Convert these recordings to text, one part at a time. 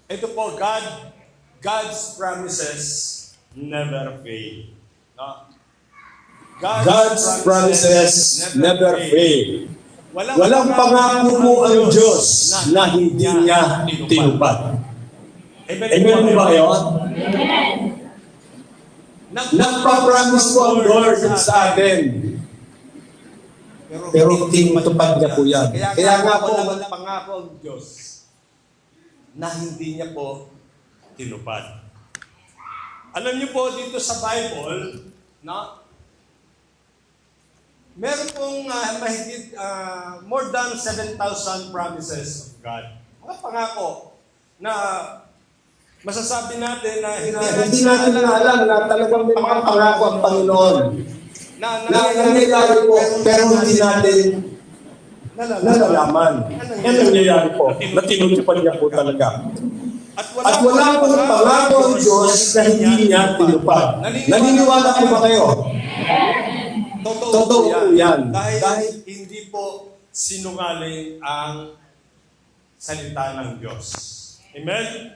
Ito po, God's promises never fail. No? God's promises never fail. Walang pangako mo ang Diyos na hindi niya tinupad. Amen mo ba kayo? Nagpa-promise po ang Lord sa atin. Pero tinutupad niya po yan. Kaya nga po, walang pangako ang Diyos na hindi niya po tinupad. Alam niyo po dito sa Bible, no? Meron pong mahigit more than 7,000 promises of God. Mga pangako na masasabi natin na hindi natin na alam na talagang may mga pangako ang Panginoon. Na nangyayari po, pero hindi natin nalalaman. Yan nangyayari po, na tinutupad niya po talaga. At wala pong pangako ang Diyos na hindi niya tinupad. Naniniwala po ba kayo? Totoo po yan. Dahil hindi po sinungaling ang salita ng Diyos. Amen?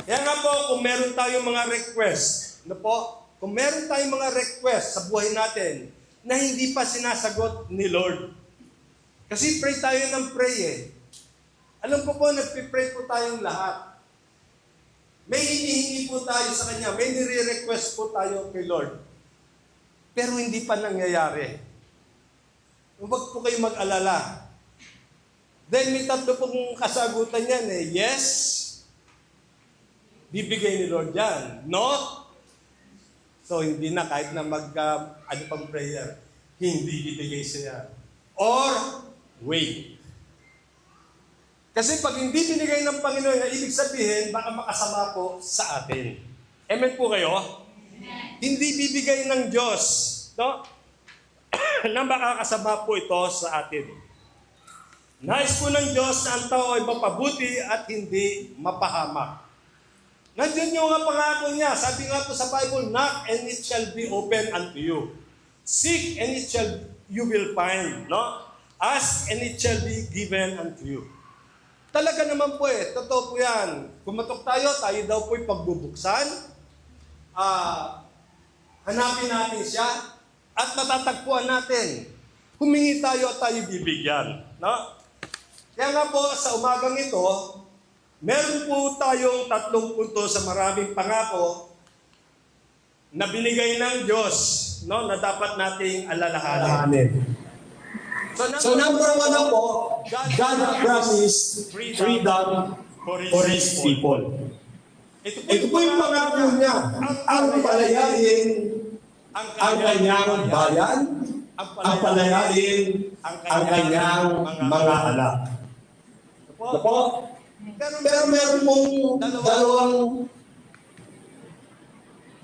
Kaya nga po, kung meron tayong mga request, kung meron tayong mga request sa buhay natin na hindi pa sinasagot ni Lord. Kasi pray tayo ng pray eh. Alam ko po, nagpipray po tayong lahat. May hinihingi po tayo sa Kanya, may nire-request po tayo kay Lord. Pero hindi pa nangyayari. Huwag po kayo mag-alala. Then may tatlo pong kasagutan yan eh. Yes, bibigay ni Lord yan. No? So hindi na kahit na ano pang prayer, hindi bibigay siya. Or wait. Kasi pag hindi binigay ng Panginoon, ibig sabihin, baka makasama po sa atin. Amen po kayo? Hindi bibigay ng Diyos, no? na makakasama po ito sa atin. Nais po ng Diyos na ang tao ay mapabuti at hindi mapahamak. Nandiyan yung nga pangako niya. Sabi nga po sa Bible, knock and it shall be open unto you. Seek and you will find. No? Ask and it shall be given unto you. Talaga naman po totoo po yan. Kumatok tayo daw po'y pagbubuksan. Hanapin natin siya at matatagpuan natin. Humingi tayo at tayo bibigyan. No? Kaya nga po sa umagang ito, meron po tayong 3 punto sa maraming pangako na binigay ng Diyos, no, na dapat nating alalahanin. So number 1 na po, God promised freedom for His people. Ito po yung pangako niya. Ang palayain ang kanyang bayan, ang palayain ang kanyang mga anak. Pero meron pong dalawang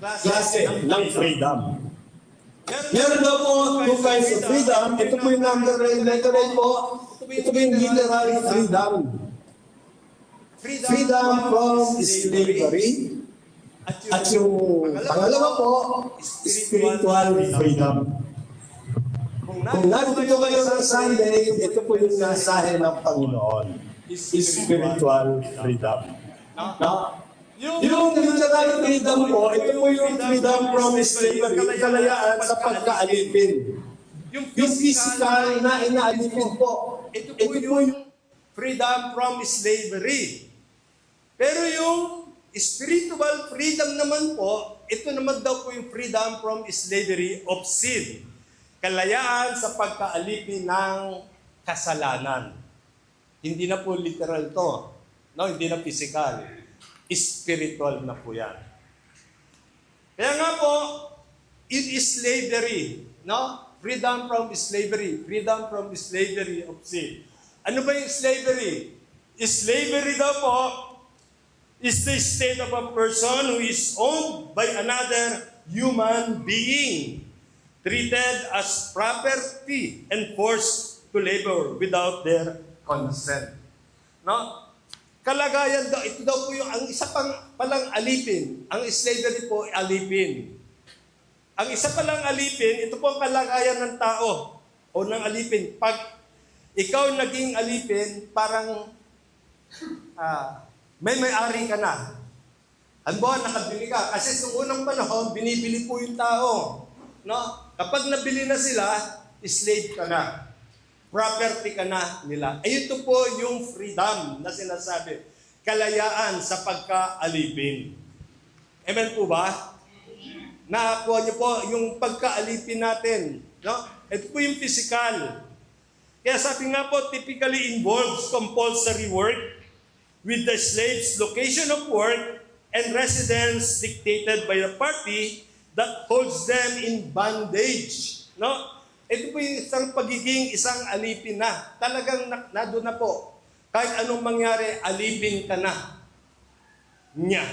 klase ng freedom. Meron daw po 2 kinds of freedom. Ito po yung letter 8 po. Ito po yung literal freedom. Freedom from slavery. At yung pangalawa po, spiritual freedom. Kung nandito kayo ng Sunday, ito po yung mensahe ng Panginoon. Spiritual freedom. Yung literal freedom po, ito po yung freedom from slavery, kalayaan sa pagkaalipin. Yung physical na inaalipin po, ito po yung freedom from slavery. Pero yung spiritual freedom naman po, ito naman daw po yung freedom from slavery of sin. Kalayaan sa pagkaalipin ng kasalanan. Hindi na po literal to. No, hindi na physical. Spiritual na po yan. Kaya nga po, it is slavery. No? Freedom from slavery. Freedom from slavery of sin. Ano ba yung slavery? Slavery daw po is the state of a person who is owned by another human being, treated as property and forced to labor without their consent. No? Kalagayan daw, ito daw po yung, ang isa palang alipin, ang slavery po alipin. Ang isa palang alipin, ito po ang kalagayan ng tao o ng alipin. Pag ikaw naging alipin, parang may-ari ka na. Halimbawa, nakabili ka. Kasi sa unang panahon, binibili po yung tao. No? Kapag nabili na sila, slave ka na. Property ka na nila. Ay, ito po yung freedom na sinasabi. Kalayaan sa pagkaalipin. Amen po ba? Nakakuha niyo po yung pagkaalipin natin. No? Ito po yung physical. Kaya sabi nga po, typically involves compulsory work with the slave's location of work and residence dictated by the party that holds them in bondage. No? Ito po yung isang pagiging isang alipin na. Talagang nado na po. Kahit anong mangyari, alipin ka na niya.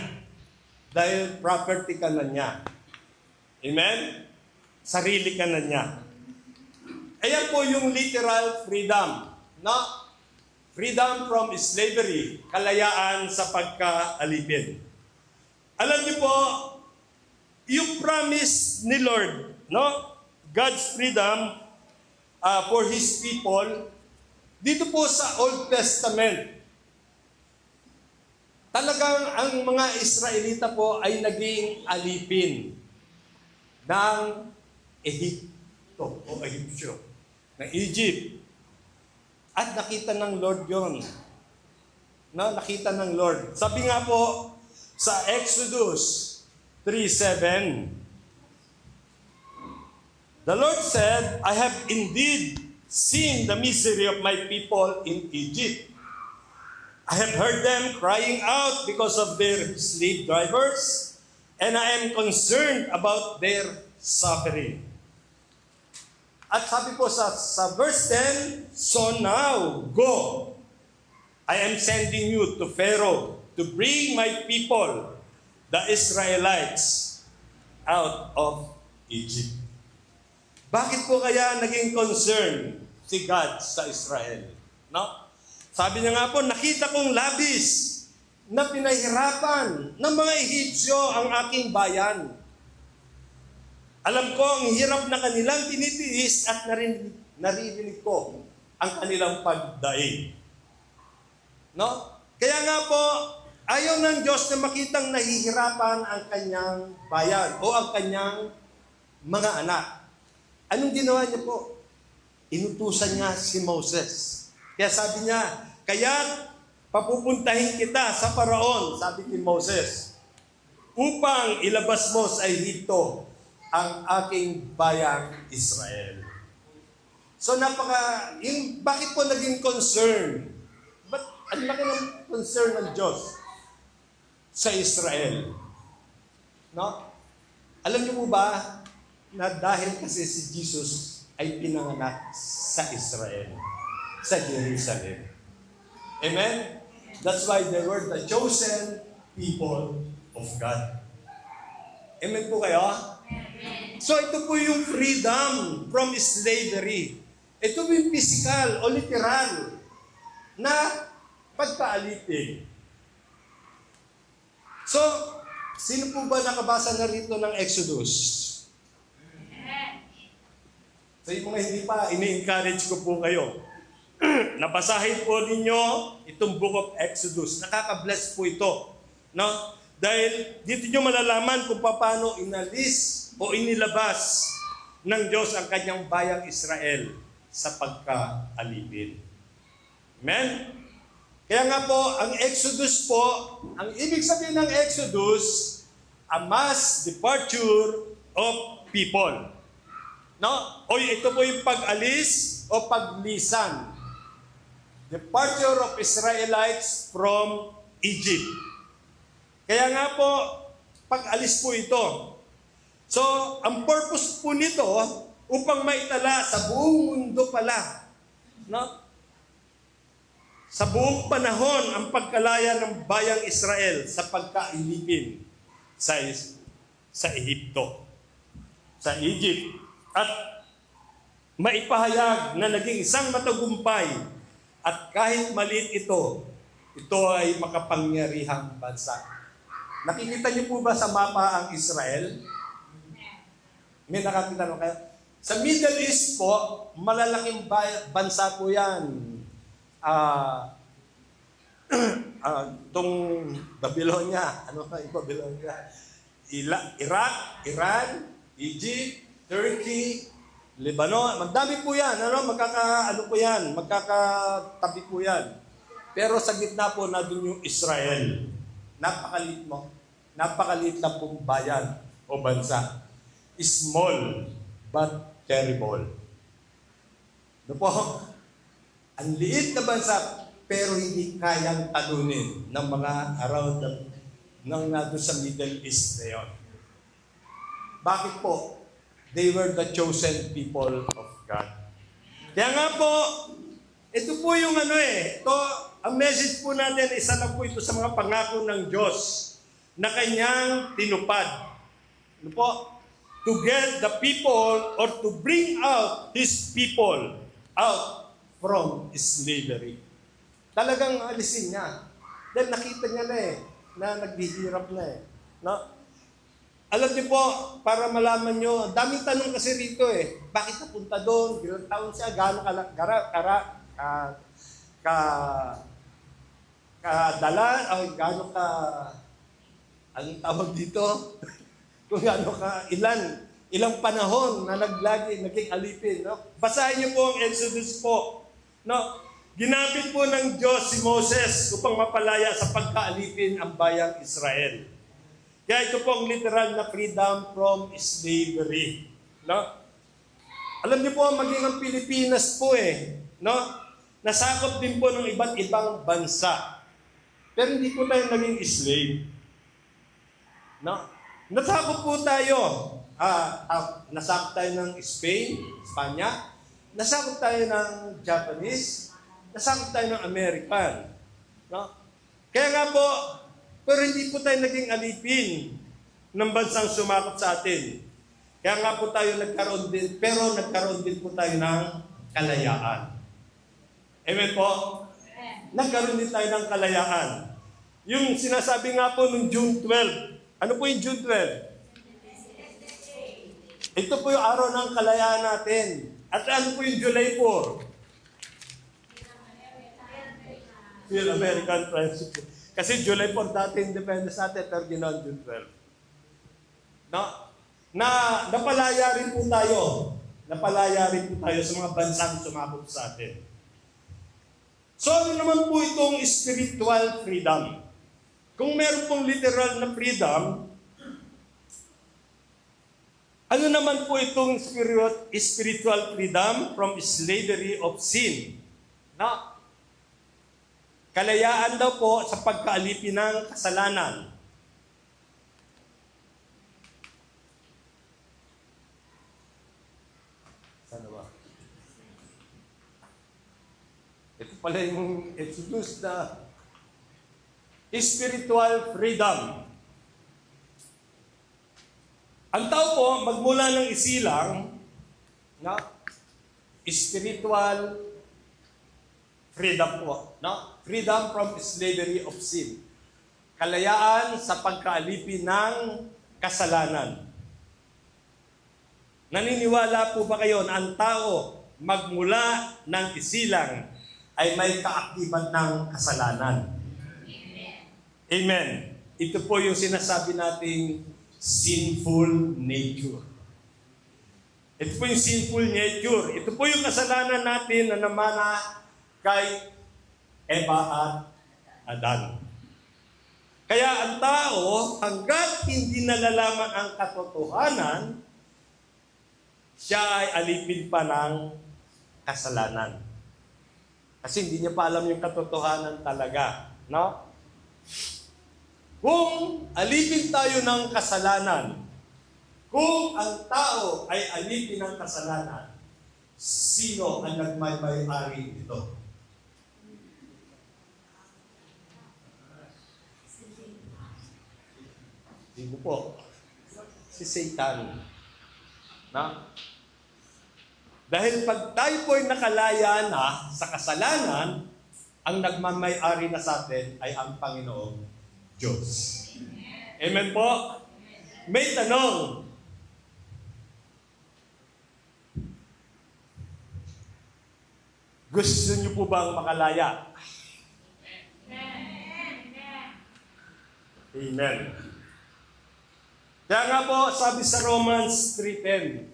Dahil property ka na niya. Amen? Sarili ka na niya. Ayan po yung literal freedom. No? Freedom from slavery. Kalayaan sa pagkaalipin. Alam niyo po, yung promise ni Lord, no? God's freedom for His people, dito po sa Old Testament, talagang ang mga Israelita po ay naging alipin ng Ehipto o Ehipsyo, ng Egypt. At nakita ng Lord yon. No? Nakita ng Lord. Sabi nga po sa Exodus 3:7, the Lord said, I have indeed seen the misery of my people in Egypt. I have heard them crying out because of their slave drivers, and I am concerned about their suffering. At sabi po sa verse 10, so now, go. I am sending you to Pharaoh to bring my people, the Israelites, out of Egypt. Bakit po kaya naging concern si God sa Israel? No? Sabi niya nga po, nakita kong labis na pinahirapan ng mga Ehipsyo ang aking bayan. Alam ko ang hirap na kanilang tinitiis at naririnig ko ang kanilang pagdaig. No? Kaya nga po, ayaw ng Diyos na makitang nahihirapan ang kanyang bayan o ang kanyang mga anak. Anong ginawa niya po? Inutusan niya si Moses. Kaya sabi niya, kaya papupuntahin kita sa Paraon, sabi ni Moses, upang ilabas mo sa Ehipto ang aking bayang Israel. So bakit po naging concern? Ang laki ng concern ng Diyos sa Israel. No? Alam niyo po ba na dahil kasi si Jesus ay pinanganak sa Israel, sa Jerusalem. Amen? That's why they were the chosen people of God. Amen po kayo? So ito po yung freedom from slavery. Ito po yung physical o literal na pagkaalipin. So, sino po ba nakabasa na rito ng Exodus? Sa mga hindi pa, ini-encourage ko po kayo. Nabasahin po ninyo itong Book of Exodus. Nakaka-bless po ito. No? Dahil dito nyo malalaman kung paano inalis o inilabas ng Diyos ang kanyang bayang Israel sa pagkaalipin. Amen? Kaya nga po, ang Exodus po, ang ibig sabihin ng Exodus, a mass departure of people. No? O ito po yung pag-alis o paglisan. Departure of Israelites from Egypt. Kaya nga po, pag-alis po ito. So, ang purpose po nito, upang maitala sa buong mundo pala. No? Sa buong panahon, ang pagkalaya ng bayang Israel sa pagkailipin sa Ehipto, sa Egypt. At maipahayag na naging isang matagumpay at kahit maliit ito ay makapangyarihang bansa. Nakikita niyo po ba sa mapa ang Israel? May nakakita nyo kayo? Sa Middle East po, malalaking bansa po yan. itong Babylonia, ano ka yung Babylonia? Iraq, Iran, Egypt, Turkey, Lebanon, magdami po yan, magkakatabi po yan. Pero sa gitna po na doon yung Israel. Napakaliit lang pong bayan o bansa. Small but terrible. Ano po? Ang liit na bansa pero hindi kayang talunin ng mga around ng nado sa Middle East na yun. Bakit po? They were the chosen people of God. Kaya nga po, ito po yung ang message po natin, isa lang po ito sa mga pangako ng Diyos na kanyang tinupad. Ano po? To get the people or to bring out His people out from slavery. Talagang alisin niya. Dahil nakita niya na naghihirap na No? Alam niyo po, para malaman niyo, daming tanong kasi rito Bakit napunta doon? Ilang taon siya? Gaano kadala? Gaano ka... Anong tawag dito? Kung gaano ka... Ilang panahon na naging alipin. No? Basahin niyo po ang Exodus po. No? Ginamit po ng Diyos si Moses upang mapalaya sa pagkaalipin ang bayang Israel. Kaya ito po ang literal na freedom from slavery. No? Alam niyo po, maging ang Pilipinas po no? Nasakop din po ng iba't ibang bansa. Pero hindi po tayo naging slave. No? Nasakop po tayo. Nasakop tayo ng Spain, Espanya. Nasakop tayo ng Japanese. Nasakop tayo ng American. No? Kaya nga po, pero hindi po tayo naging alipin ng bansang sumakop sa atin. Kaya nga po tayo nagkaroon din po tayo ng kalayaan. Amen po? Nagkaroon din tayo ng kalayaan. Yung sinasabi nga po nung June 12. Ano po yung June 12? Ito po yung araw ng kalayaan natin. At ano po yung July 4? Phil American Friendship. Kasi July 4 dati independence natin, pero ginawa June 12. Napalaya rin po tayo. Napalaya rin po tayo sa mga bansang sumakop sa atin. So ano naman po itong spiritual freedom? Kung meron pong literal na freedom, ano naman po itong spiritual freedom from slavery of sin? Kalayaan daw po sa pagkaalipin ng kasalanan. Sana ba? Ito pala yung Exodus na spiritual freedom. Ang tao po, magmula ng isilang, spiritual freedom po. Freedom from slavery of sin. Kalayaan sa pagkaalipin ng kasalanan. Naniniwala po ba kayo na ang tao magmula ng isilang ay may kaakibat ng kasalanan? Amen. Ito po yung sinasabi nating sinful nature. Ito po yung sinful nature. Ito po yung kasalanan natin na namana kay Eva at Adan. Kaya ang tao, hanggat hindi nalalaman ang katotohanan, siya ay alipin pa ng kasalanan. Kasi hindi niya pa alam yung katotohanan talaga. No? Kung alipin tayo ng kasalanan, kung ang tao ay alipin ng kasalanan, sino ang nagmay-ari nito? Hindi po. Si Satan. Dahil pag tayo po'y nakalaya na sa kasalanan, ang nagmamay-ari na sa atin ay ang Panginoong Diyos. Amen po? May tanong. Gusto niyo po bang makalaya? Amen. Kaya nga po, sabi sa Romans 3:10,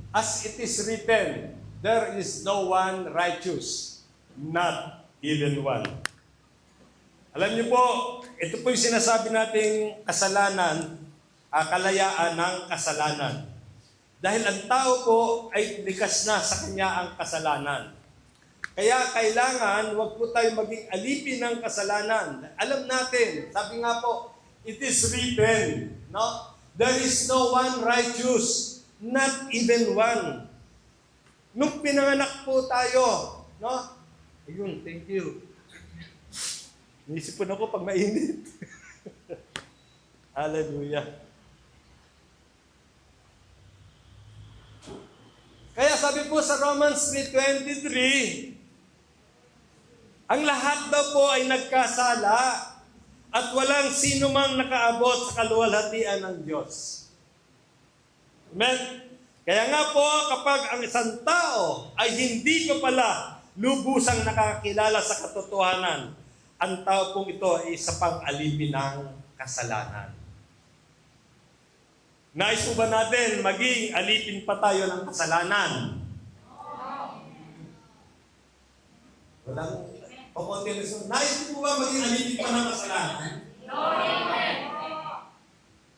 as it is written, there is no one righteous, not even one. Alam niyo po, ito po yung sinasabi nating kasalanan, kalayaan ng kasalanan. Dahil ang tao po ay likas na sa kanya ang kasalanan. Kaya kailangan, wag po tayo maging alipin ng kasalanan. Alam natin, sabi nga po, it is written, no? There is no one righteous, not even one. Nung pinanganak po tayo, no? Ayun, thank you. Naisip po na ako pag mainit. Hallelujah. Kaya sabi po sa Romans 3:23, ang lahat daw po ay nagkasala at walang sino mang nakaabot sa kaluwalhatian ng Diyos. Amen? Kaya nga po, kapag ang isang tao ay hindi ko pala lubusang nakakilala sa katotohanan, ang tao pong ito ay isa pang alipin ng kasalanan. Nais po ba natin maging alipin pa tayo ng kasalanan? Walang pakontinuasyon. Nais po ba maging alipin pa ng kasalanan?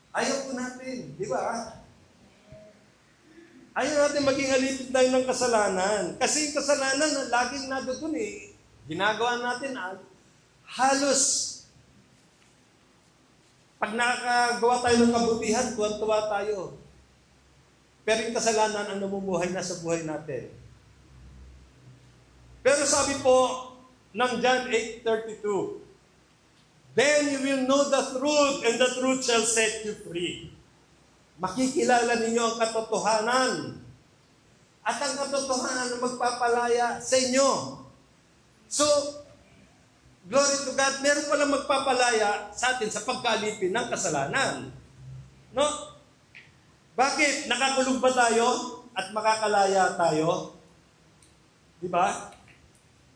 Ayaw po natin, di ba? Ayaw natin maging alipin tayo ng kasalanan. Kasi yung kasalanan, laging nadoon eh. Ginagawa natin halos pag nakagawa tayo ng kabutihan, tuwan-tuwa tayo. Pero yung kasalanan ang namumuhay na sa buhay natin. Pero sabi po ng John 8:32, then you will know the truth, and the truth shall set you free. Makikilala ninyo ang katotohanan. At ang katotohanan ang magpapalaya sa inyo. So, glory to God, meron palang magpapalaya sa atin sa pagkaalipin ng kasalanan. No? Bakit? Nakakulong ba tayo at makakalaya tayo? Di ba?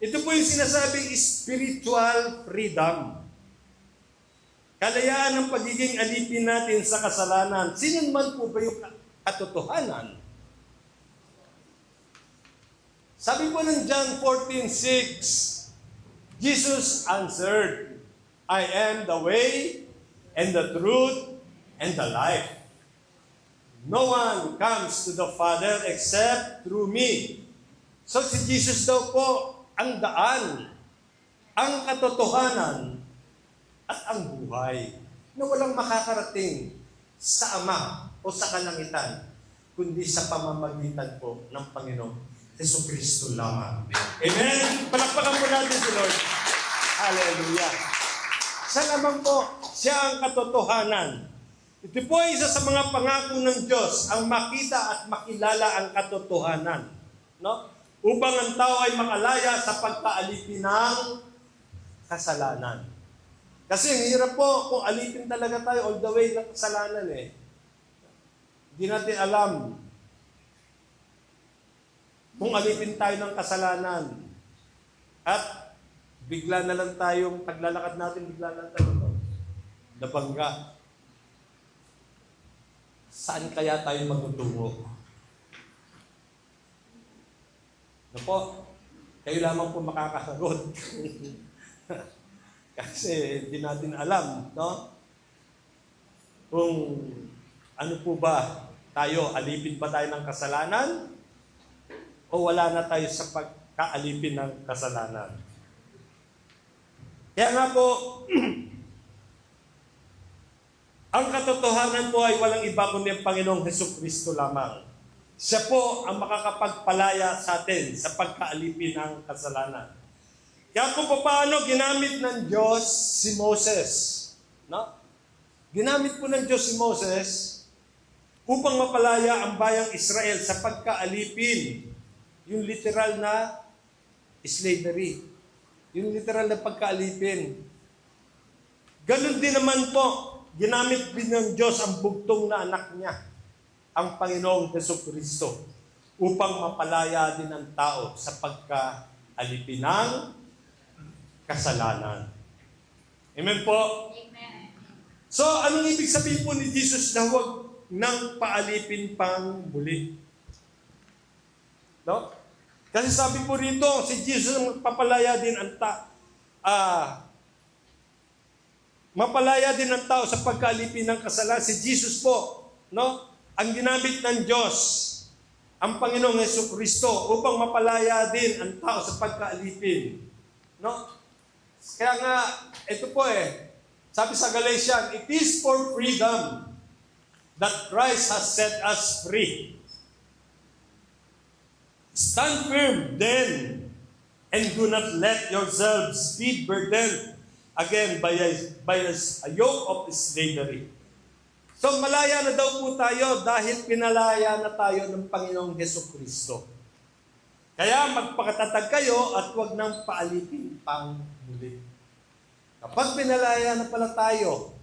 Ito po yung sinasabing spiritual freedom. Kalayaan ng pagiging alipin natin sa kasalanan. Sino man po ba yung katotohanan? Sabi po ng John 14:6, Jesus answered, I am the way and the truth and the life. No one comes to the Father except through me. So si Jesus daw po ang daan, ang katotohanan, at ang buhay na walang makakarating sa Ama o sa kalangitan, kundi sa pamamagitan po ng Panginoon Jesucristo lamang. Amen? Palakpakan po natin si Lord. Hallelujah. Siya lamang po, siya ang katotohanan. Ito po ay isa sa mga pangako ng Diyos, ang makita at makilala ang katotohanan. No? Upang ang tao ay makalaya sa pagkaalipin ng kasalanan. Kasi ang hirap po kung alipin talaga tayo all the way ng kasalanan eh. Hindi natin alam kung alipin tayo ng kasalanan at bigla na lang tayong paglalakad natin, bigla na lang tayo nabangga. Saan kaya tayo magtutungo? Ano po? Kayo lamang po makakasagot. Kasi hindi natin alam, no? Kung ano po ba tayo, alipin ba tayo ng kasalanan? O wala na tayo sa pagkaalipin ng kasalanan. Kaya nga po, ang katotohanan po ay walang iba kundi ang Panginoong Jesucristo lamang. Siya po ang makakapagpalaya sa atin sa pagkaalipin ng kasalanan. Kaya kung paano ginamit ng Diyos si Moses. No? Ginamit po ng Diyos si Moses upang mapalaya ang bayang Israel sa pagkaalipin. Yung literal na slavery. Yung literal na pagkaalipin. Ganon din naman po, ginamit din ng Diyos ang bugtong na anak niya, ang Panginoong Jesucristo, upang mapalaya din ang tao sa pagkaalipin ng kasalanan. Amen po? So, anong ibig sabihin po ni Jesus na huwag nang paalipin pang muli? No? Kasi sabi po rito, si Jesus mapapalaya din ang mapalaya din ang tao sa pagkaalipin ng kasalanan. Si Jesus po, no? Ang ginamit ng Diyos, ang Panginoong Jesucristo, upang mapalaya din ang tao sa pagkaalipin. No? Kaya nga, ito po sabi sa Galatians, it is for freedom that Christ has set us free. Stand firm then, and do not let yourselves be burdened again by a yoke of slavery. So malaya na daw po tayo dahil pinalaya na tayo ng Panginoong Jesucristo. Kaya magpakatatag kayo at huwag nang paalipin pang muli. Kapag pinalaya na pala tayo,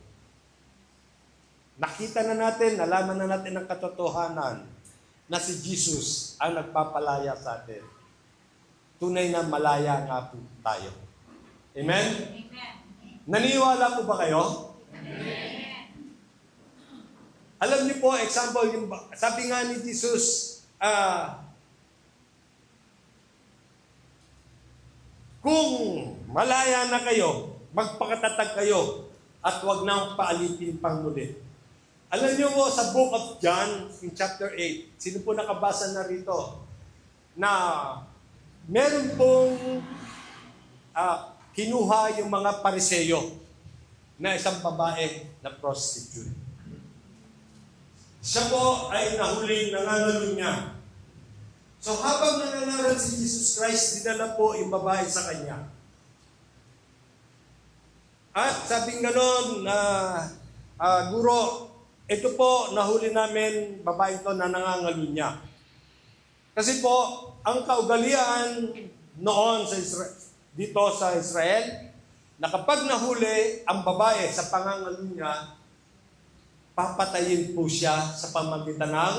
nakita na natin, nalaman na natin ang katotohanan na si Jesus ang nagpapalaya sa atin. Tunay na malaya nga po tayo. Amen? Amen. Naniwala po ba kayo? Amen. Alam niyo po, example, sabi nga ni Jesus, kung malaya na kayo, magpakatatag kayo, at huwag nang paalipin pang muli. Alam niyo po, sa book of John, in chapter 8, sino po nakabasa na rito, na meron pong kinuha yung mga pariseyo na isang babae na prostitute. Siya po ay nahuling nangangalo niya. So habang nangangaral si Jesus Christ, dinala po yung babae sa kanya. At sabing ganon, Guro, ito po nahuli namin babae ito na nangangalo niya. Kasi po, ang kaugalian noon dito sa Israel, na kapag nahuli ang babae sa pangangalo niya, papatayin po siya sa pamagitan ng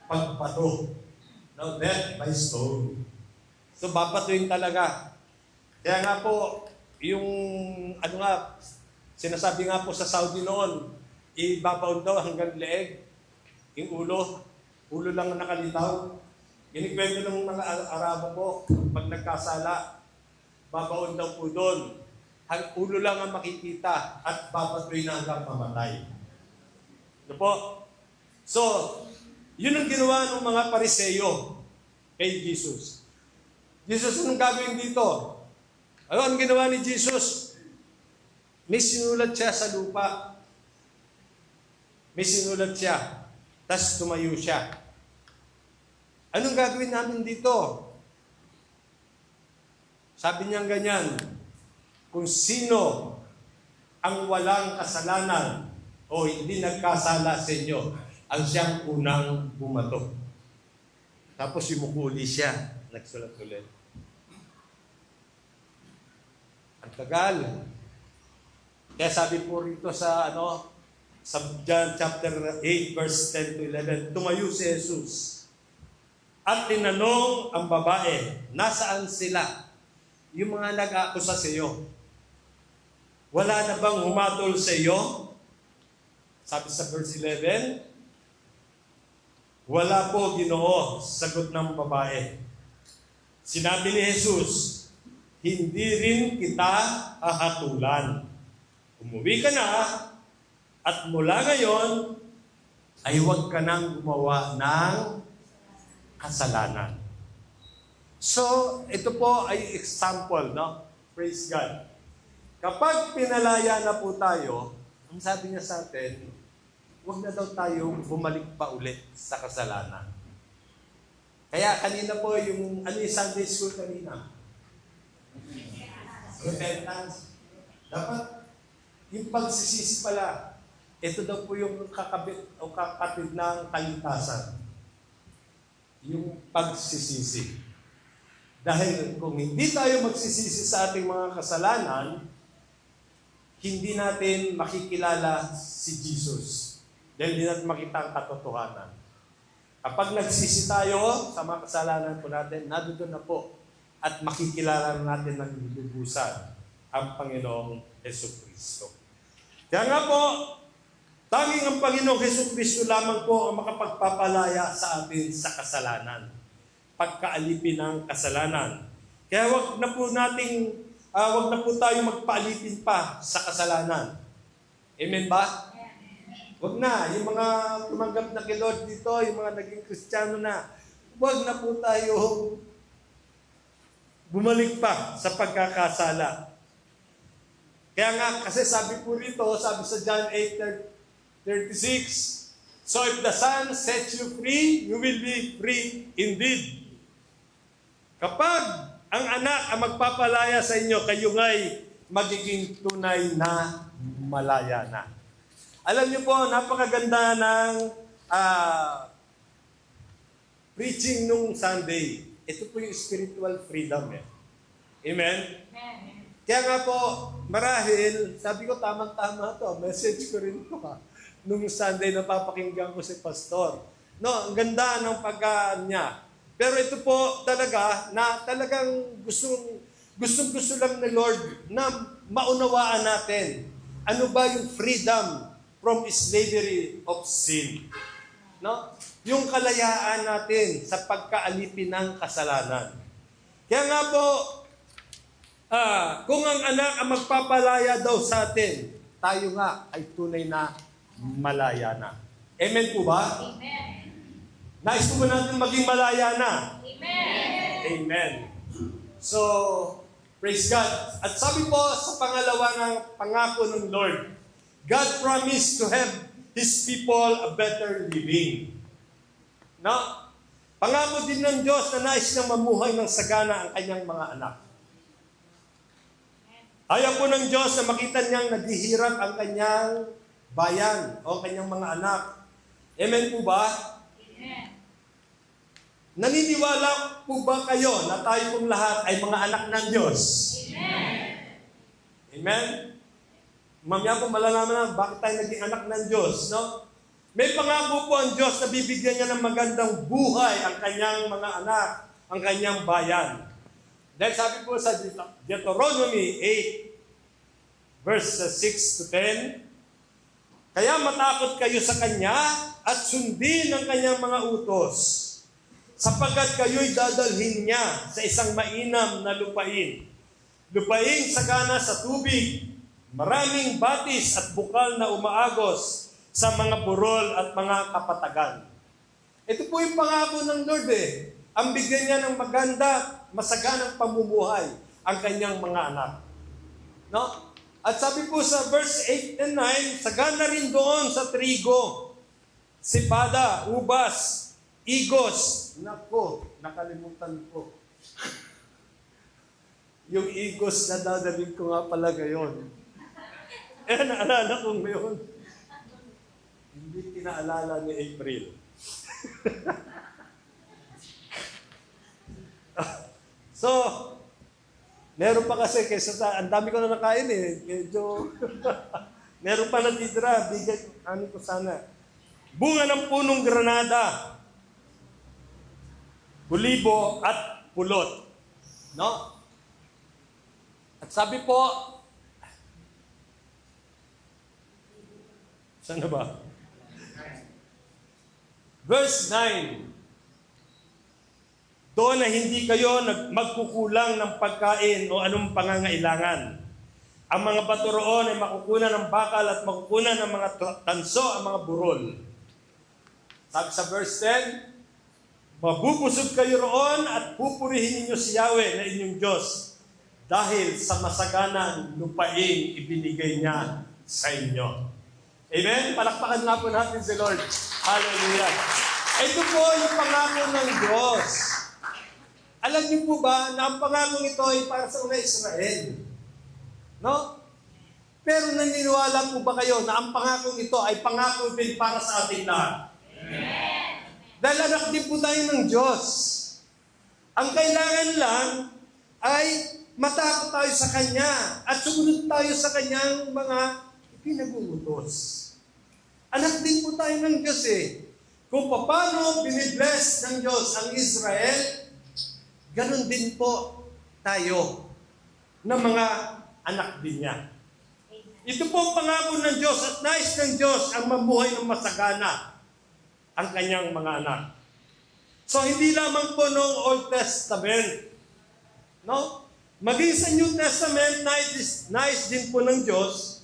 pagbato. No, death by stone. So, babatuin talaga. Kaya nga po, yung, sinasabi nga po sa Saudi noon, ibabaon daw hanggang leeg, yung ulo lang ang nakalitaw. Inikwento ng mga Arabo po, pag nagkasala, babaon daw po doon. Ulo lang ang makikita at babatuin na hanggang pamatay. Ano po? So, yun ang ginawa ng mga pariseyo kay Jesus. Jesus, anong gagawin dito? Ano ang ginawa ni Jesus? May sinulat siya sa lupa. May sinulat siya. Tapos tumayo siya. Anong gagawin namin dito? Sabi niya ganyan, kung sino ang walang kasalanan o hindi nagkasala sa inyo, ang siyang unang bumato. Tapos yumukuli siya. Nagsulat ulit. Ang tagal. Kaya sabi po rito sa John chapter 8 verse 10 to 11, tumayo si Jesus at tinanong ang babae, nasaan sila? Yung mga nag-aakusa sa iyo. Wala na bang humatol sa iyo? Sabi sa verse 11, wala po, Ginoo, sagot ng babae. Sinabi ni Jesus, hindi rin kita hahatulan. Umuwi ka na, at mula ngayon, ay huwag ka nang gumawa ng kasalanan. So, ito po ay example, no? Praise God. Kapag pinalaya na po tayo, ang sabi niya sa atin, huwag na daw tayo bumalik pa ulit sa kasalanan. Kaya kanina po yung Sunday school kanina? Repentance. Dapat yung pagsisisi pala, ito daw po yung kakabit o kakatid ng kaligtasan. Yung pagsisisi. Dahil kung hindi tayo magsisisi sa ating mga kasalanan, hindi natin makikilala si Jesus. Dahil hindi natin makita ang katotohanan. Kapag nagsisi tayo sa mga kasalanan po natin, nadoon na po at makikilala natin ng lubusan ang Panginoong Jesucristo. Kaya nga po, tanging ang Panginoong Jesucristo lamang po ang makapagpapalaya sa atin sa kasalanan. Pagkaalipin ng kasalanan. Kaya wag na po tayo magpaalipin pa sa kasalanan. Amen ba? Wag na. Yung mga tumanggap na kay Lord dito, yung mga naging Kristiyano na, wag na po tayo bumalik pa sa pagkakasala. Kaya nga, kasi sabi po rito, sabi sa John 8:36, so if the Son sets you free, you will be free indeed. Kapag ang anak ang magpapalaya sa inyo, kayo nga'y magiging tunay na malaya na. Alam niyo po, napakaganda ng preaching nung Sunday. Ito po yung spiritual freedom. Amen? Kaya nga po, marahil, sabi ko tamang-tama to, message ko rin to nung Sunday na papakinggan ko si Pastor. No, ang ganda ng pagkaan niya. Pero ito po talaga, na talagang gusto lang ni Lord na maunawaan natin. Ano ba yung freedom from slavery of sin? No? Yung kalayaan natin sa pagkaalipin ng kasalanan. Kaya nga po, kung ang anak ang magpapalaya daw sa atin, tayo nga ay tunay na malaya na. Amen po ba? Amen. Nais po ba natin maging malaya na? Amen. Amen. So, praise God. At sabi po sa pangalawa ng pangako ng Lord, God promised to have His people a better living. No? Pangako din ng Diyos na nais niyang mamuhay ng sagana ang kanyang mga anak. Ayaw po ng Diyos na makita niyang naghihirap ang kanyang bayan o kanyang mga anak. Amen po ba? Amen. Naniniwala po ba kayo na tayo pong lahat ay mga anak ng Diyos? Amen. Amen? Mamaya po malalaman na bakit tayo naging anak ng Diyos, no? May pangako po ang Diyos na bibigyan niya ng magandang buhay ang kanyang mga anak, ang kanyang bayan. Dahil sabi po sa Deuteronomy 8, verse 6 to 10, kaya matakot kayo sa Kanya at sundin ang Kanyang mga utos, sapagkat kayo'y dadalhin niya sa isang mainam na lupain. Lupaing sagana sa tubig, maraming batis at bukal na umaagos sa mga burol at mga kapatagan. Ito po yung pangako ng Lord Ang bigyan niya ng maganda, masaganang pamumuhay ang kanyang mga anak. No? At sabi po sa verse 8 and 9, sagana rin doon sa trigo, sipada, ubas, igos. Nako, nakalimutan ko. Yung igos na dadalhin ko nga pala ngayon. Naalala ko ngayon. Hindi pinaalala ni April. So, meron pa kasi kaysa ang dami ko na nakain medyo meron pa natitira, bigay ko sana. Bunga ng punong granada, kulibo at pulot. No? At sabi po, saan na ba? Verse 9, doon na hindi kayo magkukulang ng pagkain o anong pangangailangan. Ang mga bato roon ay makukunan ng bakal at makukunan ng mga tanso ang mga burol. Sabi sa verse 10, mabubusog kayo roon at pupurihin ninyo si Yahweh na inyong Diyos dahil sa masaganang lupaing ibinigay niya sa inyo. Amen? Palakpakan nga po natin si Lord. Hallelujah. Ito po yung pangako ng Diyos. Alam niyo po ba na ang pangakong ito ay para sa una Israel? No? Pero naniniwala po ba kayo na ang pangakong ito ay pangako din para sa ating lahat? Amen. Dahil anak din po tayo ng Diyos. Ang kailangan lang ay matakot tayo sa Kanya at sumunod tayo sa Kanyang mga pinag-uutos. Anak din po tayo ng Diyos Kung paano binibless ng Diyos ang Israel, ganon din po tayo na mga anak din niya. Ito po ang pangako ng Diyos at nais ng Diyos ang mabuhay ng masagana ang kanyang mga anak. So hindi lamang po noong Old Testament, no? Maging sa New Testament, nais din po ng Diyos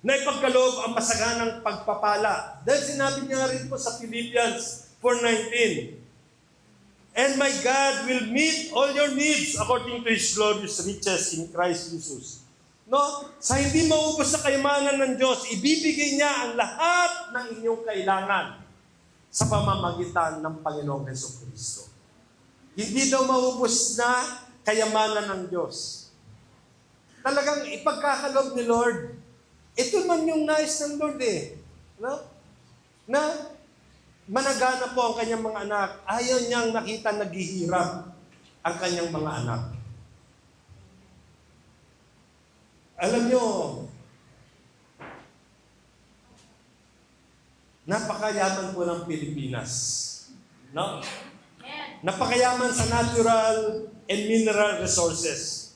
na ipagkaloob ang masaganang pagpapala. Dahil sinabi niya rin po sa Philippians 4:19, "And my God will meet all your needs according to His glorious riches in Christ Jesus." No? Sa hindi maubos sa kayamanan ng Diyos, ibibigay niya ang lahat ng inyong kailangan sa pamamagitan ng Panginoong Jesucristo. Hindi daw maubos na kayamanan ng Diyos. Talagang ipagkakaloob ni Lord. Ito man yung nais ng Lord eh. No? Na managana po ang kanyang mga anak. Ayaw niyang nakita naghihirap ang kanyang mga anak. Alam nyo, napakayaman po ng Pilipinas. No? Napakayaman sa natural and mineral resources.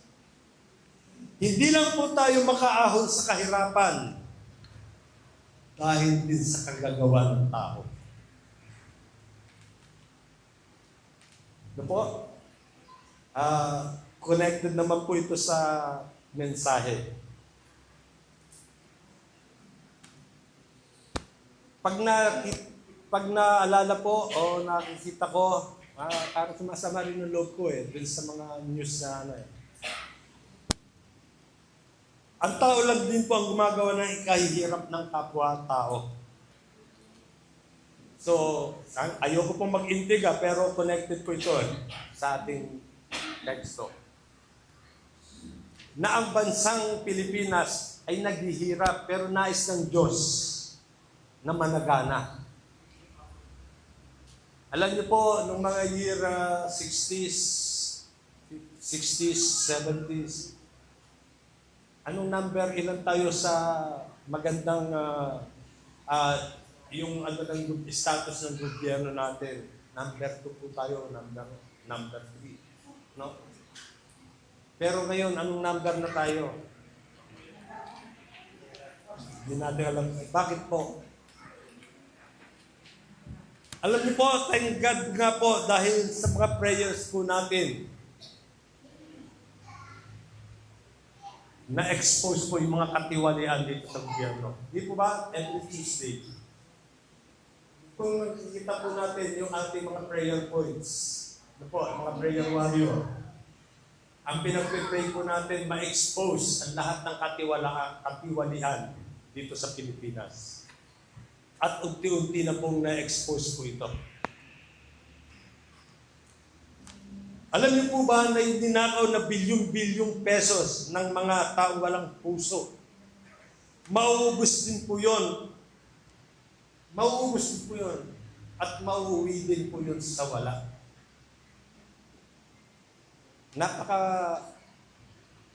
Hindi lang po tayo makaahon sa kahirapan dahil din sa kagagawa ng tao. Ano po? Connected naman po ito sa mensahe. Pag naalala po o nakikita ko, parang sumasama rin yung loob ko dun sa mga news na Ang tao lang din po ang gumagawa ng ikahihirap ng kapwa-tao. So, ayoko pong mag-intiga pero connected po ito sa ating teksto. Na ang bansang Pilipinas ay naghihirap pero nais ng Diyos na managana. Alam niyo po, nung mga year 60s, 70s, anong number, ilan tayo sa magandang yung ng status ng gobyerno natin? Number 2 po tayo, number 3. No? Pero ngayon, anong number na tayo? Hindi natin alam. Bakit po? Alam niyo po, thank God nga po dahil sa mga prayers po natin, na-expose po yung mga katiwalian dito sa gobyerno. Di po ba? Every Tuesday. Kung nakikita po natin yung ating mga prayer points, ano po, mga prayer warrior, ang pinag-pray po natin, ma-expose ang lahat ng katiwalian dito sa Pilipinas. At unti-unti na pong na-expose po ito. Alam niyo po ba na yung dinakaw na bilyong-bilyong pesos ng mga taong walang puso? Mauubos din po yun. Mauubos din po yun. At mauuwi din po yun sa wala.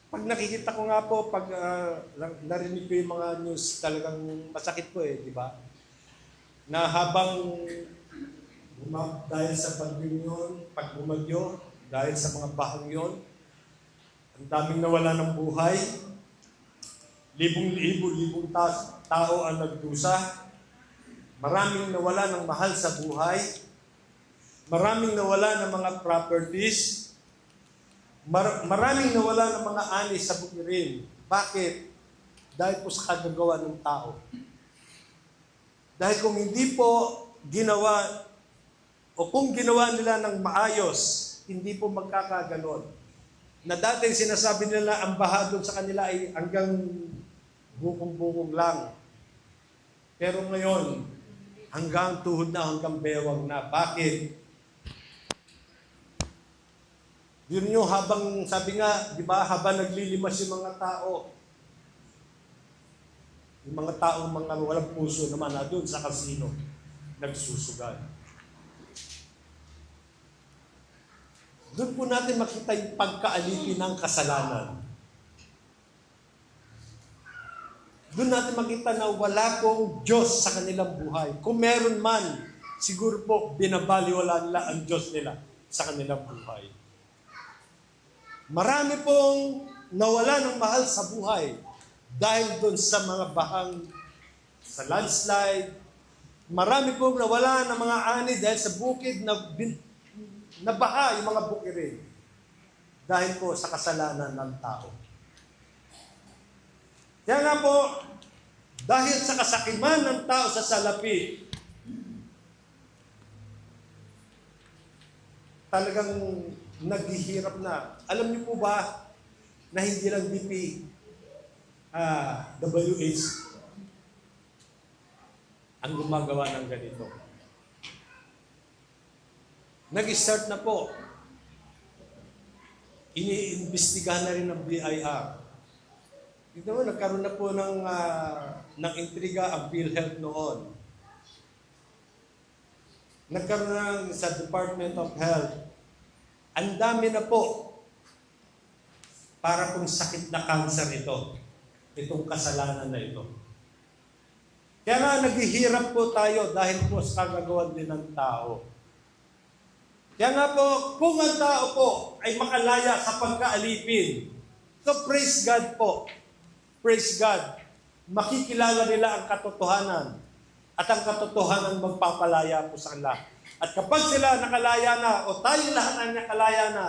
Pag nakikita ko nga po, pag narinig ko yung mga news, talagang masakit po di ba? Na habang dahil sa pag bumagyo, dahil sa mga bahang yon, ang daming nawala ng buhay, libong tao ang nagdusa, maraming nawala ng mahal sa buhay, maraming nawala ng mga properties, maraming nawala ng mga ani sa bukirin. Bakit? Dahil po sa kagagawa ng tao. Dahil kung hindi po ginawa, o kung ginawa nila ng maayos, hindi po magkakaganon. Na dating sinasabi nila ang baha doon sa kanila ay hanggang bukong-bukong lang. Pero ngayon, hanggang tuhod na, hanggang bewang na. Bakit? Yun yung habang, sabi nga, di ba, habang naglilimas yung mga tao, yung mga taong mga walang puso naman na doon sa kasino, nagsusugal. Doon po natin makita yung pagkaalipin ng kasalanan. Doon natin makita na wala pong Diyos sa kanilang buhay. Kung meron man, siguro po binabaliwala nila ang Diyos nila sa kanilang buhay. Marami pong nawala ng mahal sa buhay dahil doon sa mga bahang, sa landslide, marami pong nawala ng mga ani dahil sa bukid na nabaha yung mga bukirin dahil po sa kasalanan ng tao. Kaya nga po, dahil sa kasakiman ng tao sa salapi, talagang naghihirap na. Alam niyo po ba na hindi lang WH ang gumagawa ng ganito? Nag-start na po. Iniimbestigahan na rin ng BIR. Ito mo, nagkaroon na po ng intriga ang PhilHealth noon. Nagkaroon na sa Department of Health. Ang dami na po para kung sakit na cancer ito. Itong kasalanan na ito. Kaya nga naghihirap po tayo dahil po sa kagagawan din ng tao. Kaya nga po, kung ang tao po ay makalaya sa pagkaalipin, so praise God po. Praise God. Makikilala nila ang katotohanan. At ang katotohanan magpapalaya po sa kanila. At kapag sila nakalaya na, o tayong lahat ay nakalaya na,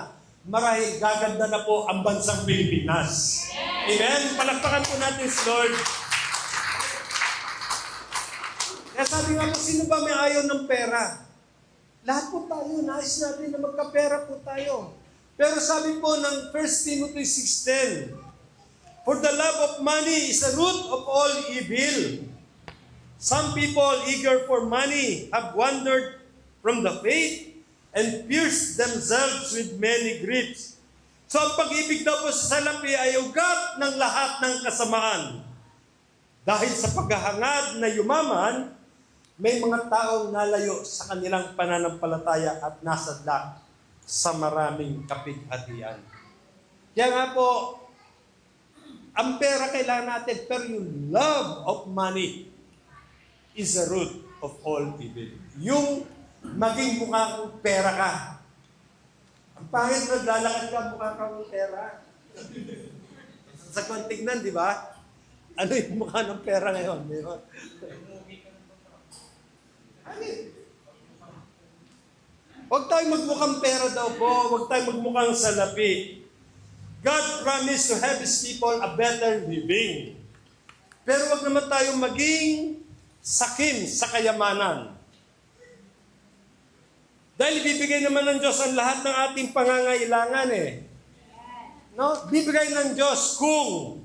marahil gaganda na po ang bansang Pilipinas. Amen? Palakpakan po natin si Lord. Kaya sabi nga po, sino ba may ayaw ng pera? Lahat po tayo, nais natin na magkapera po tayo. Pero sabi po ng 1 Timothy 6:10, for the love of money is the root of all evil. Some people eager for money have wandered from the faith and pierced themselves with many griefs. So ang pag-ibig daw po sa salapi ay ugat ng lahat ng kasamaan. Dahil sa paghahangad na yumaman, may mga taong nalayo sa kanilang pananampalataya at nasadlak sa maraming kapighatian. Kaya nga po, ang pera kailangan natin, pero yung love of money is the root of all evil. Yung maging mukhang pera ka. Ang pangit na lalakad ka mukhang kang pera. Sa kung tignan, di ba? Ano yung mukha ng pera ngayon? Huwag tayong magmukhang pera daw po. Huwag tayong magmukhang salapi. God promised to have His people a better living. Pero huwag naman tayong maging sakim sa kayamanan. Dahil bibigay naman ng Diyos ang lahat ng ating pangangailangan eh. No? Bibigay ng Diyos kung,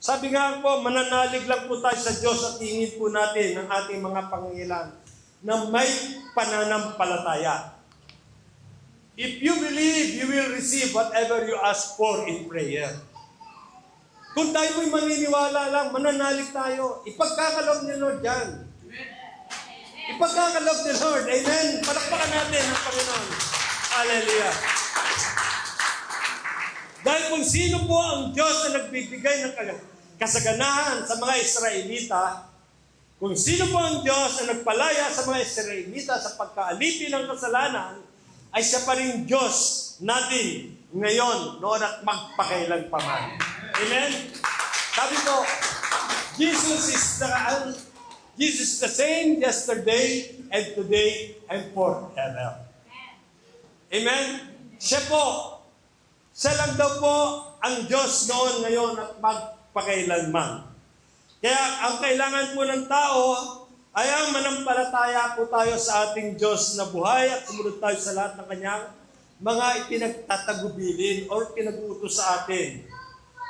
sabi nga po, mananalig lang po tayo sa Diyos at hingin po natin ang ating mga pangangailangan na may pananampalataya. If you believe, you will receive whatever you ask for in prayer. Kung tayo mo'y maniniwala lang, mananalig tayo, ipagkakaloob ni Lord yan. Ipagkakaloob ni Lord. Amen. Palakpakan natin ang Panginoon. Hallelujah. Dahil kung sino po ang Diyos na nagbibigay ng kasaganahan sa mga Israelita, kung sino po ang Diyos na nagpalaya sa mga Israelita sa pagkaalipin ng kasalanan, ay siya pa rin Diyos natin ngayon, noon at magpakailan pa man. Amen? Sabi ko, Jesus is the same yesterday and today and forever. Amen? Siya lang daw po ang Diyos noon, ngayon at magpakailanman. Kaya ang kailangan po ng tao ay ang manampalataya po tayo sa ating Diyos na buhay at sumunod tayo sa lahat ng kanyang mga ipinagtatagubilin or pinag-uutos sa atin.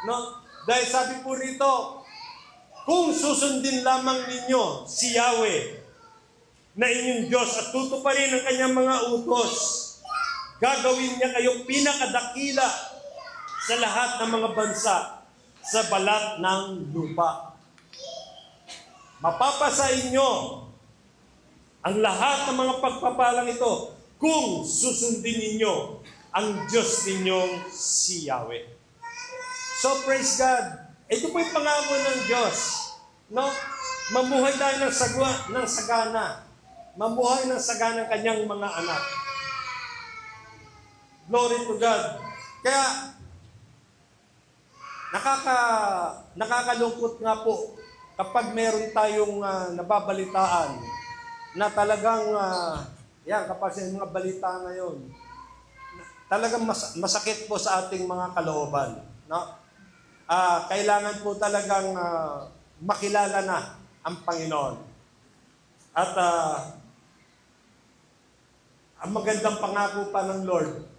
No? Dahil sabi po rito, kung susundin lamang ninyo si Yahweh na inyong Diyos at tutuparin ang kanyang mga utos, gagawin niya kayong pinakadakila sa lahat ng mga bansa sa balat ng lupa. Mapapasa inyo ang lahat ng mga pagpapalang ito kung susundin ninyo ang Diyos ninyong si Yahweh. So praise God. Ito po yung pangako ng Diyos. No? Mamuhay tayo ng sagana. Mamuhay ng sagana ng kanyang mga anak. Glory to God. Kaya Nakakalungkot nga po kapag meron tayong nababalitaan na talagang, yan, kapag sa mga balita ngayon, talagang masakit po sa ating mga kalooban. No? Kailangan po talagang makilala na ang Panginoon. At ang magandang pangako pa ng Lord,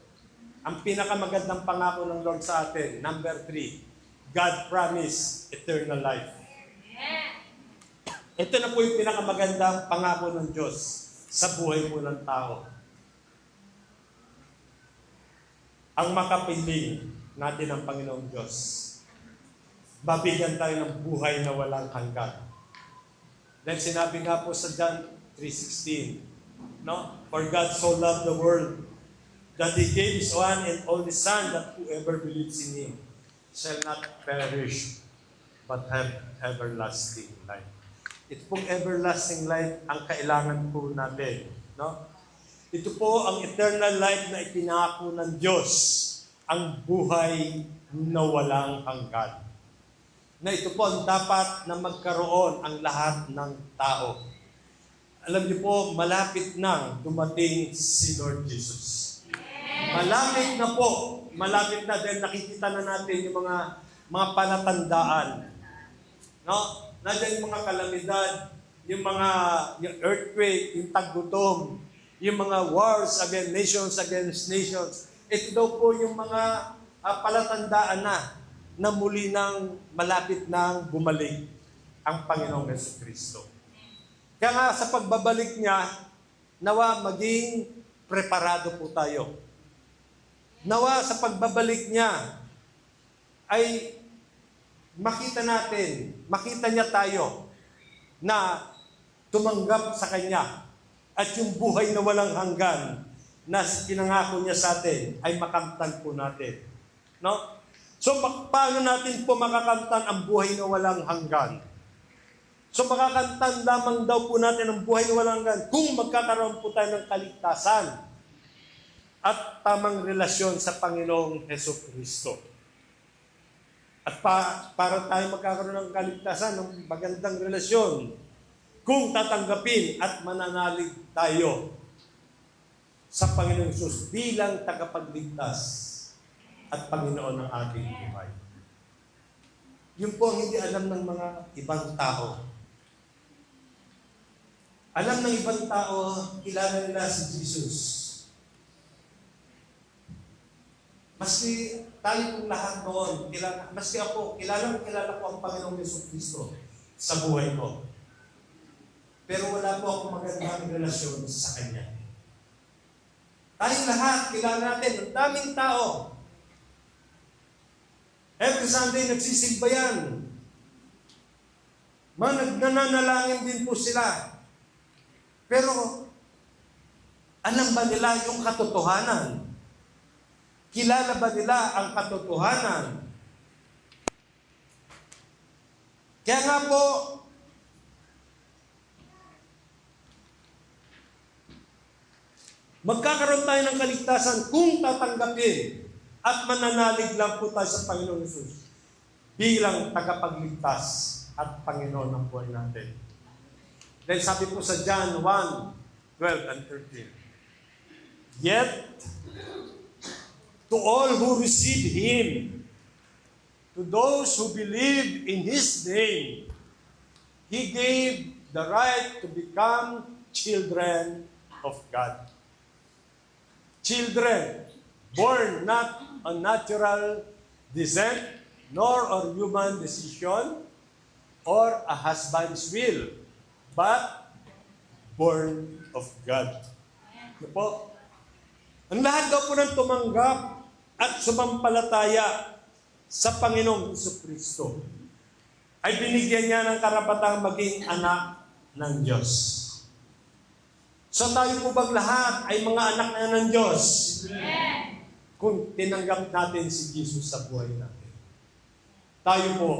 ang pinakamagandang pangako ng Lord sa atin, number 3, God promised eternal life. Ito na po yung pinakamagandang pangako ng Diyos sa buhay po ng tao. Ang makapiling natin ang Panginoong Diyos, babigyan tayo ng buhay na walang hanggan. Dahil sinabi nga po sa John 3:16, no? For God so loved the world that He gave His one and only Son, that whoever believes in Him shall not perish, but have everlasting life. Ito pong everlasting life ang kailangan po natin. No? Ito po ang eternal life na ipinangako ng Diyos, ang buhay na walang hanggan. Na ito po ang dapat na magkaroon ang lahat ng tao. Alam niyo po, malapit na dumating si Lord Jesus. Malapit na po. Malapit na dahil nakikita na natin yung mga palatandaan. No? Nandiyan yung mga kalamidad, yung earthquake, yung taggutom, yung mga wars against nations. Ito daw po yung mga palatandaan na muli nang malapit nang bumalik ang Panginoong Jesucristo. Kaya nga sa pagbabalik niya, nawa maging preparado po tayo. Nawa sa pagbabalik niya ay makita niya tayo na tumanggap sa Kanya at yung buhay na walang hanggan na pinangako niya sa atin ay makamtan po natin. No? So, paano natin po makakamtan ang buhay na walang hanggan? So, makakamtan lamang daw po natin ang buhay na walang hanggan kung magkakaroon po tayo ng kaligtasan at tamang relasyon sa Panginoong Jesucristo. At para tayo magkakaroon ng kaligtasan, ng magandang relasyon, kung tatanggapin at mananalig tayo sa Panginoong Jesus bilang tagapagligtas at Panginoon ng ating buhay. Yun po ang hindi alam ng mga ibang tao. Alam ng ibang tao, kilala nila si Jesus. Maski tayo pong lahat noon, maski ako, kilala ko ang Panginoong Jesucristo sa buhay ko. Pero wala po akong magandang relasyon sa Kanya. Tayong lahat, kilala natin, ang daming tao. Every Sunday, nagsisimba yan. Nananalangin din po sila. Pero, alam ba nila yung katotohanan? Kilala ba nila ang katotohanan? Kaya nga po, magkakaroon tayo ng kaligtasan kung tatanggapin at mananalig lang po tayo sa Panginoon Jesus bilang tagapagligtas at Panginoon ng buhay natin. Dahil sabi po sa John 1:12 and 13, Yet, to all who receive Him, to those who believe in His name, He gave the right to become children of God. Children, born not on natural descent, nor on human decision, or a husband's will, but born of God. Ano po? Ang lahat daw po ng tumanggap at sumampalataya sa Panginoong Jesucristo ay binigyan niya ng karapatang maging anak ng Diyos. So tayo po bang lahat ay mga anak na ng Diyos? Amen. Kung tinanggap natin si Jesus sa buhay natin. Tayo po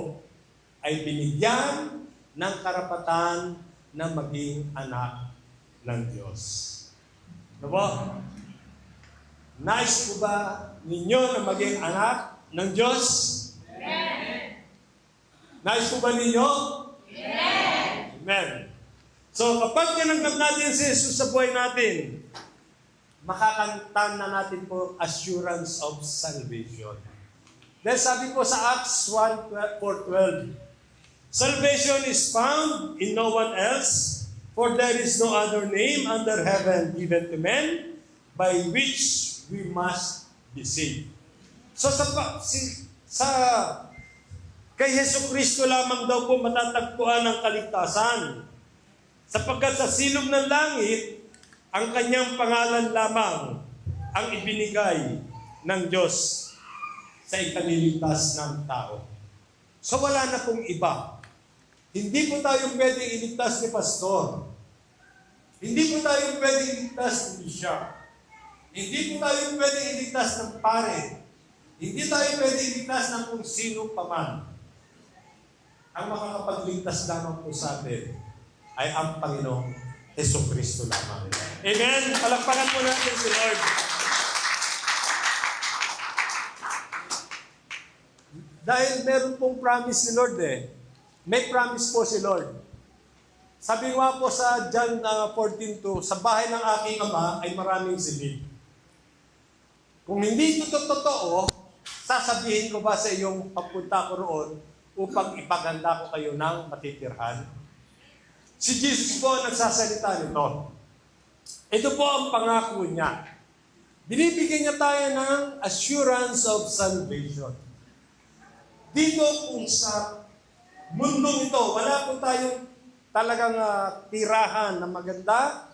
ay binigyan ng karapatan na maging anak ng Diyos. Ano po? Nais po ba ninyo na maging anak ng Diyos? Amen. Nais po ba ninyo? Amen. So kapag tinanggap natin si Jesus sa buhay natin, makakanta na natin po assurance of salvation. Then sabi po sa Acts 1:4-12, salvation is found in no one else, for there is no other name under heaven given to men by which we must be saved. So kay Hesus Kristo lamang daw po matatagpuan ang kaligtasan. Sapagkat sa silog ng langit, ang kanyang pangalan lamang ang ibinigay ng Diyos sa ikaliligtas ng tao. So wala na pong iba. Hindi po tayo pwedeng iligtas ni pastor. Hindi po tayo pwedeng iligtas ni bishop. Hindi po tayo pwedeng iligtas ng pare. Hindi tayo pwedeng iligtas ng kung sino paman. Ang makakapagligtas lamang po sa atin ay ang Panginoong Jesucristo lamang. Amen? Palakpakan po natin si Lord. Dahil meron pong promise si Lord May promise po si Lord. Sabi nga po sa John 14:2, sa bahay ng aking ama ay maraming silid. Kung hindi ito totoo, sasabihin ko ba sa iyong pagpunta ko roon upang ipaganda ko kayo ng matitirhan? Si Jesus po nagsasalita nito. Ito po ang pangako niya. Binibigyan niya tayo ng assurance of salvation. Dito kung sa mundong ito, wala po tayong talagang tirahan na maganda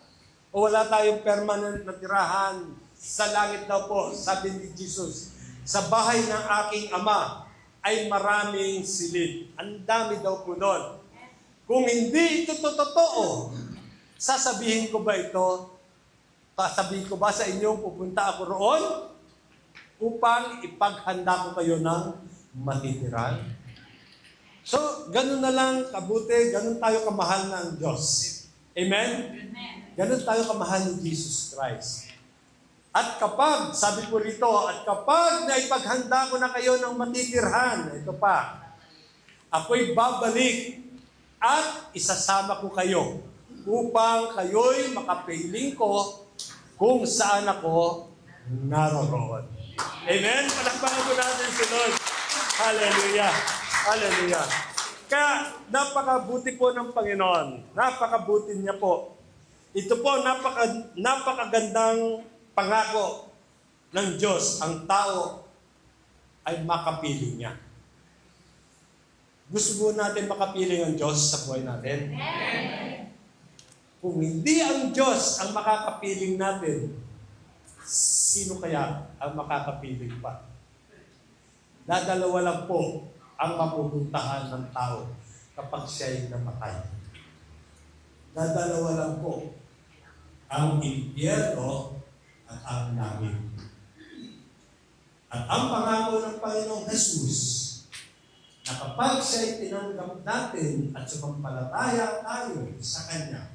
o wala tayong permanent na tirahan sa langit daw po. Sabi ni Jesus, sa bahay ng aking ama ay maraming silid. Ang dami daw po doon. Kung hindi ito totoo, sasabihin ko ba ito? Sasabihin ko ba sa inyong pupunta ako roon upang ipaghanda ko kayo ng matitiran? So, ganun na lang kabuti, ganun tayo kamahal ng Diyos. Amen? Ganun tayo kamahal ni Jesus Christ. At kapag, sabi po rito, at kapag naipaghanda ko na kayo ng matitirhan, ito pa, ako'y babalik at isasama ko kayo upang kayo'y makapiling ko kung saan ako naroroon. Amen? Palakpakan ko natin si Lord. Hallelujah. Hallelujah. Kaya napakabuti po ng Panginoon. Napakabuti niya po. Ito po napakagandang pangako ng Diyos. Ang tao ay makapiling niya. Gusto po natin makapiling ang Diyos sa buhay natin? Kung hindi ang Diyos ang makakapiling natin, sino kaya ang makakapiling pa? Dadalawa lang po ang mapupuntahan ng tao kapag siya'y namatay. Dadalawa lang po ang impyerno at ang langit. At ang pangako ng Panginoong Jesus na kapag siya'y tinanggap natin at sumampalataya tayo sa Kanya,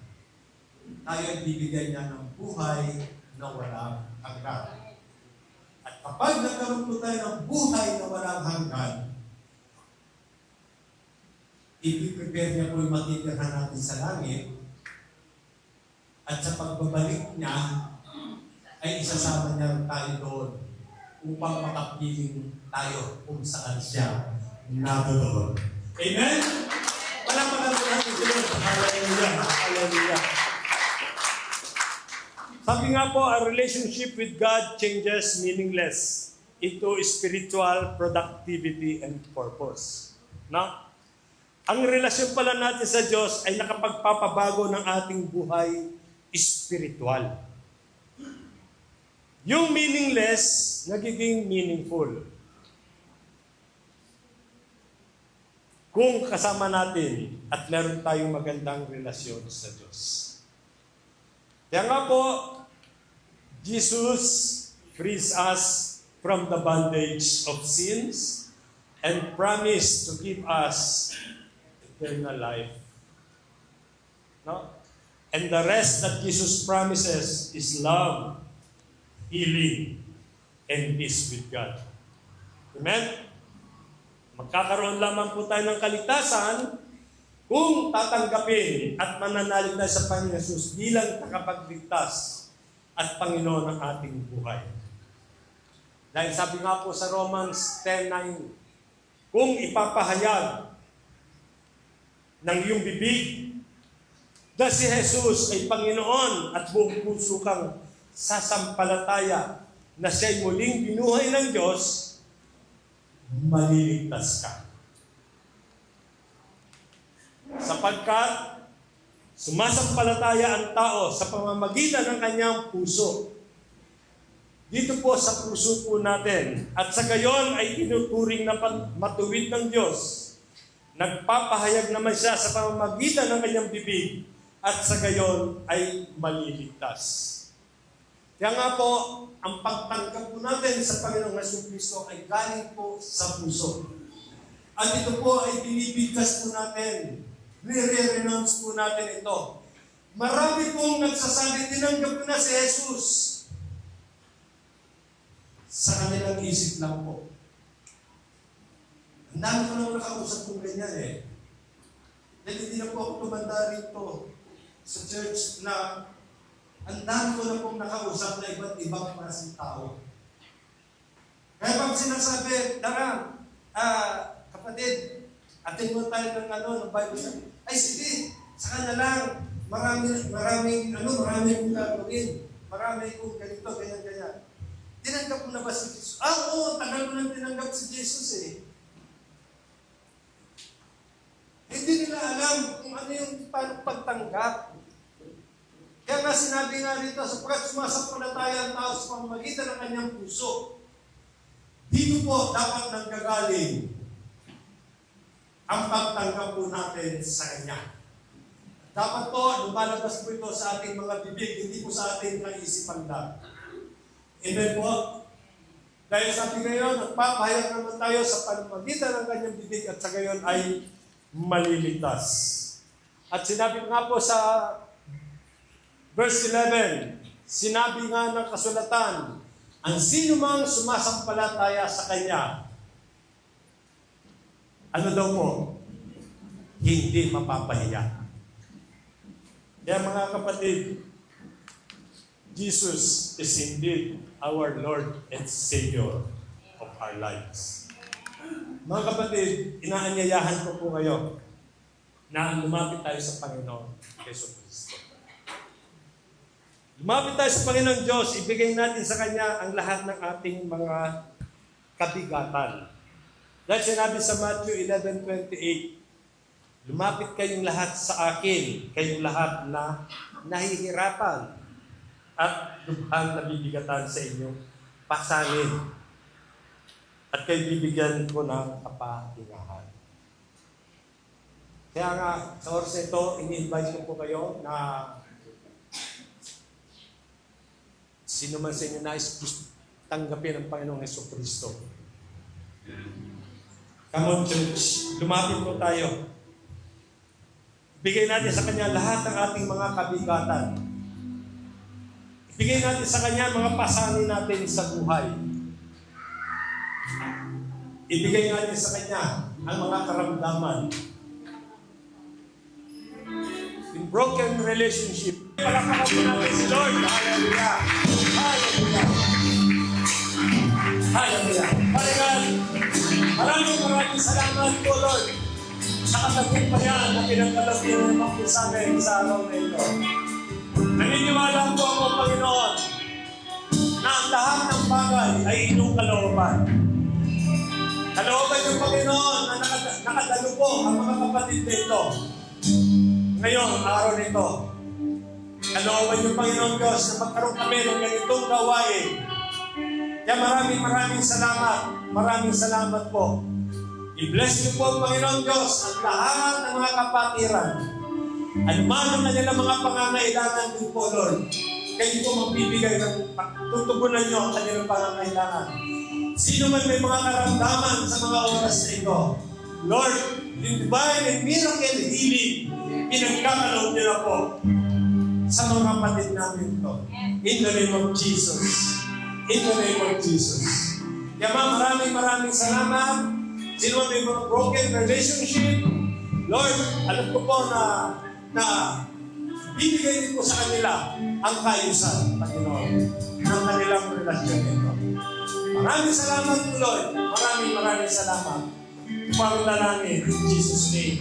tayo ay bibigyan niya ng buhay na walang hanggan. At kapag nagkaroon po tayo ng buhay na walang hanggan, i-prepare niya po yung matitirhan natin sa langit at sa pagbabalik niya ay isasama niya tayo doon upang makapiling tayo kung saan siya nadoon. Amen? Palakpakan po natin si Lord. Hallelujah. Hallelujah. Sabi nga po, a relationship with God changes meaningless into spiritual productivity and purpose. No? Ang relasyon pala natin sa Diyos ay nakapagpapabago ng ating buhay spiritual. Yung meaningless, nagiging meaningful. Kung kasama natin at meron tayong magandang relasyon sa Diyos. Kaya nga po, Jesus frees us from the bondage of sins and promised to give us eternal life. No? And the rest that Jesus promises is love, healing, and peace with God. Amen? Magkakaroon lamang po tayo ng kaligtasan kung tatanggapin at mananalig tayo sa Panginoon Jesus bilang takapagligtas at Panginoon ng ating buhay. Dahil sabi nga po sa Romans 10:9, kung ipapahayag ng iyong bibig na si Jesus ay Panginoon at buong puso kang sasampalataya na siya'y muling binuhay ng Diyos, maliligtas ka. Sapagkat sumasampalataya ang tao sa pamamagitan ng kanyang puso. Dito po sa puso po natin. At sa gayon ay tinuturing na matuwid ng Diyos. Nagpapahayag naman siya sa pamamagitan ng kanyang bibig. At sa gayon ay maliligtas. Kaya nga po, ang pagtanggap po natin sa Panginoong Jesucristo ay galing po sa puso. At ito po ay binibigkas po natin. Nire-renounce po natin ito. Marami pong nagsasabi, tinanggap ko na si Jesus. Sa kanilang isip lang po. Ang dami ko nang nakausap kong ganyan eh. Dahil hindi na po ako tumanda rito sa church na ang dami ko na pong nakausap na iba't ibang klaseng tao. Kaya pag sinasabi, tara, kapatid, atin mo tayo ng Bible study. Ay sige, sa kanya lang, maraming kong gagawin. Maraming kong ganito, ganyan. Tinanggap mo na ba si Jesus? Oo, tagal mo nang tinanggap si Jesus eh. Hindi nila alam kung ano yung pagtanggap. Kaya nga sinabi nga rito, sapagkat sumasampalataya ang tao sa pamamagitan ng kanyang puso. Dito po dapat nanggagaling ang pagtanggap po natin sa Kanya. Dapat po, lumalabas po ito sa ating mga bibig, hindi po sa ating kaisipan lang. Amen po. Dahil sabi ngayon, nagpapahayag naman tayo sa pamamagitan ng kanyang bibig at sa gayon ay maliligtas. At sinabi nga po sa verse 11, sinabi nga ng kasulatan, ang sino mang sumasampalataya sa Kanya, ano daw po? Hindi mapapahiya. Kaya mga kapatid, Jesus is indeed our Lord and Savior of our lives. Mga kapatid, inaanyayahan ko po kayo na lumapit tayo sa Panginoon Jesucristo. Lumapit tayo sa Panginoon Diyos, ibigay natin sa Kanya ang lahat ng ating mga kabigatan. Dahil sinabi sa Matthew 11:28, lumapit kayong lahat sa akin, kayong lahat na nahihirapan at lubhang nabibigatan sa inyong pasanin. At kayo bibigyan ko ng kapahingahan. Kaya nga, sa oras ito, ini-invite ko po kayo na sino man sa inyo nais tanggapin ang Panginoong Jesucristo. Come on, church. Lumapit po tayo. Ibigay natin sa Kanya lahat ng ating mga kabigatan. Ibigay natin sa Kanya mga pasanin natin sa buhay. Ibigay natin sa Kanya ang mga karamdaman. In broken relationship, palakpakan natin si Lord. Hallelujah! Hallelujah! Hallelujah! Maraming salamat po, Lord, sa katagumpayan na pinagkalagyan mo po sa amin sa araw na ito. Naniniwala po ako, Panginoon, na ang lahat ng bagay ay inyong kalooban. Kalooban yung Panginoon na nakadalo po ang mga kapatid nito. Ngayon, araw nito, kalooban yung Panginoon Diyos na magkaroon kami ng ganitong gawain. Kaya maraming salamat. Maraming salamat po. I-bless niyo po, Panginoon Diyos, ang lahat ng mga kapatiran. Ano man ang kanilang mga pangangailangan din po, Lord. Kayo po magbibigay ng tutugunan niyo ang kanilang pangangailangan. Sino man may mga karamdaman sa mga oras na ito, Lord, yung divine and miracle healing, pinagkakaloob niyo na po sa mga kapatid namin ito. In the name of Jesus. In the name of Jesus. Kaya maraming salamat. Sino man may mga broken relationship, Lord, alam ko po na bibigay din po sa kanila ang kaayusan, Panginoon, ng kanilang relasyon nito. Maraming salamat po, Lord. Maraming salamat. Pangalangin in Jesus' name.